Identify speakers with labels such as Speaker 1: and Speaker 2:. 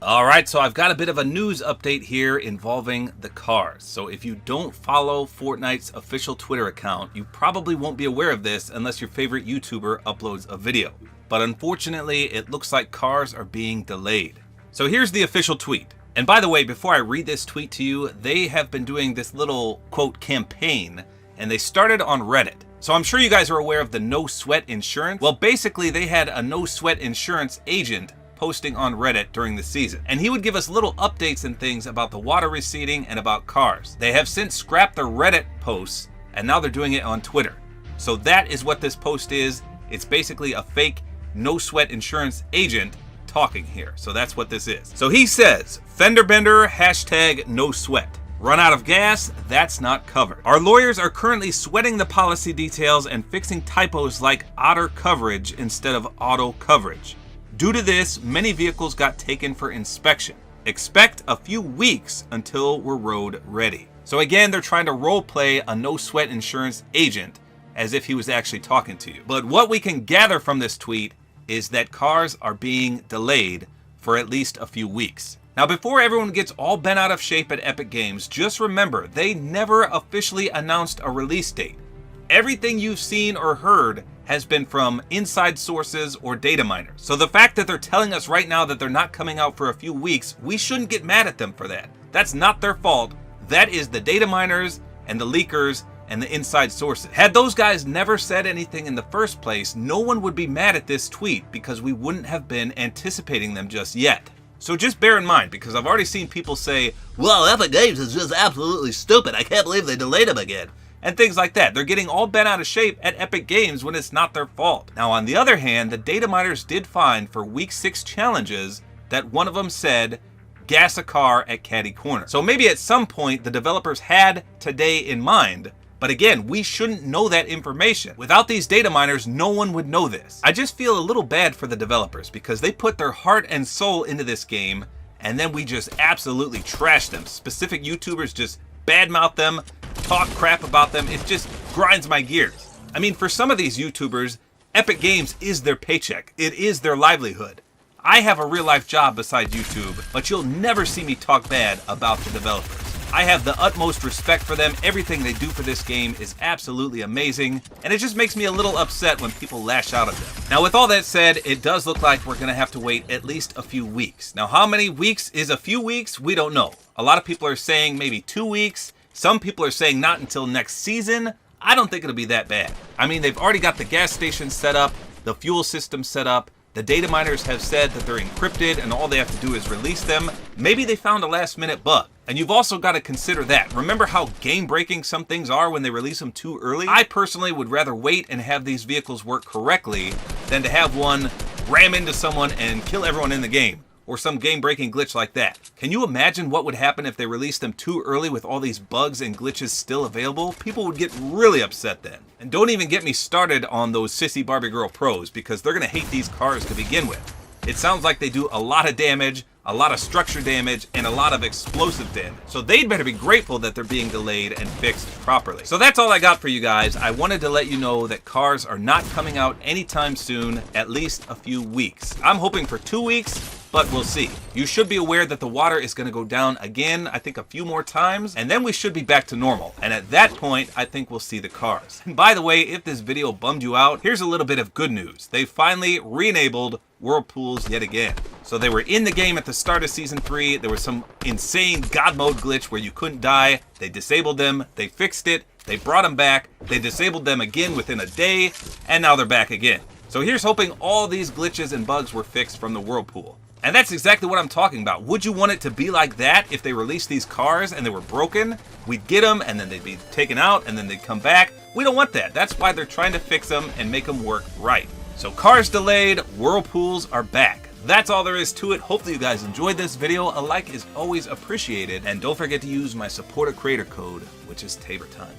Speaker 1: Alright, so I've got a bit of a news update here involving the cars. So if you don't follow Fortnite's official Twitter account, you probably won't be aware of this unless your favorite YouTuber uploads a video. But unfortunately, it looks like cars are being delayed. So here's the official tweet. And by the way, before I read this tweet to you, they have been doing this little, quote, campaign, and they started on Reddit. So I'm sure you guys are aware of the no sweat insurance. Well, basically they had a no sweat insurance agent posting on Reddit during the season. And he would give us little updates and things about the water receding and about cars. They have since scrapped the Reddit posts, and now they're doing it on Twitter. So that is what this post is. It's basically a fake no sweat insurance agent talking here. So that's what this is. So he says, fender bender, hashtag no sweat. Run out of gas, that's not covered. Our lawyers are currently sweating the policy details and fixing typos like otter coverage instead of auto coverage. Due to this, many vehicles got taken for inspection. Expect a few weeks until we're road ready. So again, they're trying to role play a no sweat insurance agent as if he was actually talking to you. But what we can gather from this tweet is that cars are being delayed for at least a few weeks. Now, before everyone gets all bent out of shape at Epic Games, just remember, they never officially announced a release date. Everything you've seen or heard has been from inside sources or data miners. So the fact that they're telling us right now that they're not coming out for a few weeks, we shouldn't get mad at them for that. That's not their fault. That is the data miners and the leakers and the inside sources. Had those guys never said anything in the first place, no one would be mad at this tweet because we wouldn't have been anticipating them just yet. So just bear in mind, because I've already seen people say, well, Epic Games is just absolutely stupid. I can't believe they delayed them again. And things like that. They're getting all bent out of shape at Epic Games when it's not their fault. Now, on the other hand, the data miners did find for week 6 challenges that one of them said, gas a car at Caddy Corner. So maybe at some point the developers had today in mind. But again, we shouldn't know that information. Without these data miners, no one would know this. I just feel a little bad for the developers because they put their heart and soul into this game, and then we just absolutely trash them. Specific YouTubers just badmouth them, talk crap about them. It just grinds my gears. I mean, for some of these YouTubers, Epic Games is their paycheck. It is their livelihood. I have a real life job besides YouTube, but you'll never see me talk bad about the developers. I have the utmost respect for them. Everything they do for this game is absolutely amazing, and it just makes me a little upset when people lash out at them. Now, with all that said, it does look like we're going to have to wait at least a few weeks. Now, how many weeks is a few weeks? We don't know. A lot of people are saying maybe 2 weeks. Some people are saying not until next season. I don't think it'll be that bad. I mean, they've already got the gas station set up, the fuel system set up. The data miners have said that they're encrypted and all they have to do is release them. Maybe they found a last-minute bug. And you've also got to consider that. Remember how game-breaking some things are when they release them too early? I personally would rather wait and have these vehicles work correctly than to have one ram into someone and kill everyone in the game, or some game-breaking glitch like that. Can you imagine what would happen if they released them too early with all these bugs and glitches still available? People would get really upset then. And don't even get me started on those sissy Barbie girl pros, because they're going to hate these cars to begin with. It sounds like they do a lot of damage, a lot of structure damage, and a lot of explosive damage. So they'd better be grateful that they're being delayed and fixed properly. So that's all I got for you guys. I wanted to let you know that cars are not coming out anytime soon, at least a few weeks. I'm hoping for 2 weeks, but we'll see. You should be aware that the water is going to go down again, I think a few more times, and then we should be back to normal. And at that point, I think we'll see the cars. And by the way, if this video bummed you out, here's a little bit of good news. They finally re-enabled whirlpools yet again. So they were in the game at the start of Season 3. There was some insane God mode glitch where you couldn't die. They disabled them. They fixed it. They brought them back. They disabled them again within a day. And now they're back again. So here's hoping all these glitches and bugs were fixed from the whirlpool. And that's exactly what I'm talking about. Would you want it to be like that if they released these cars and they were broken? We'd get them and then they'd be taken out and then they'd come back. We don't want that. That's why they're trying to fix them and make them work right. So cars delayed, whirlpools are back. That's all there is to it. Hopefully you guys enjoyed this video. A like is always appreciated. And don't forget to use my Support-A-Creator Code, which is Tabor time.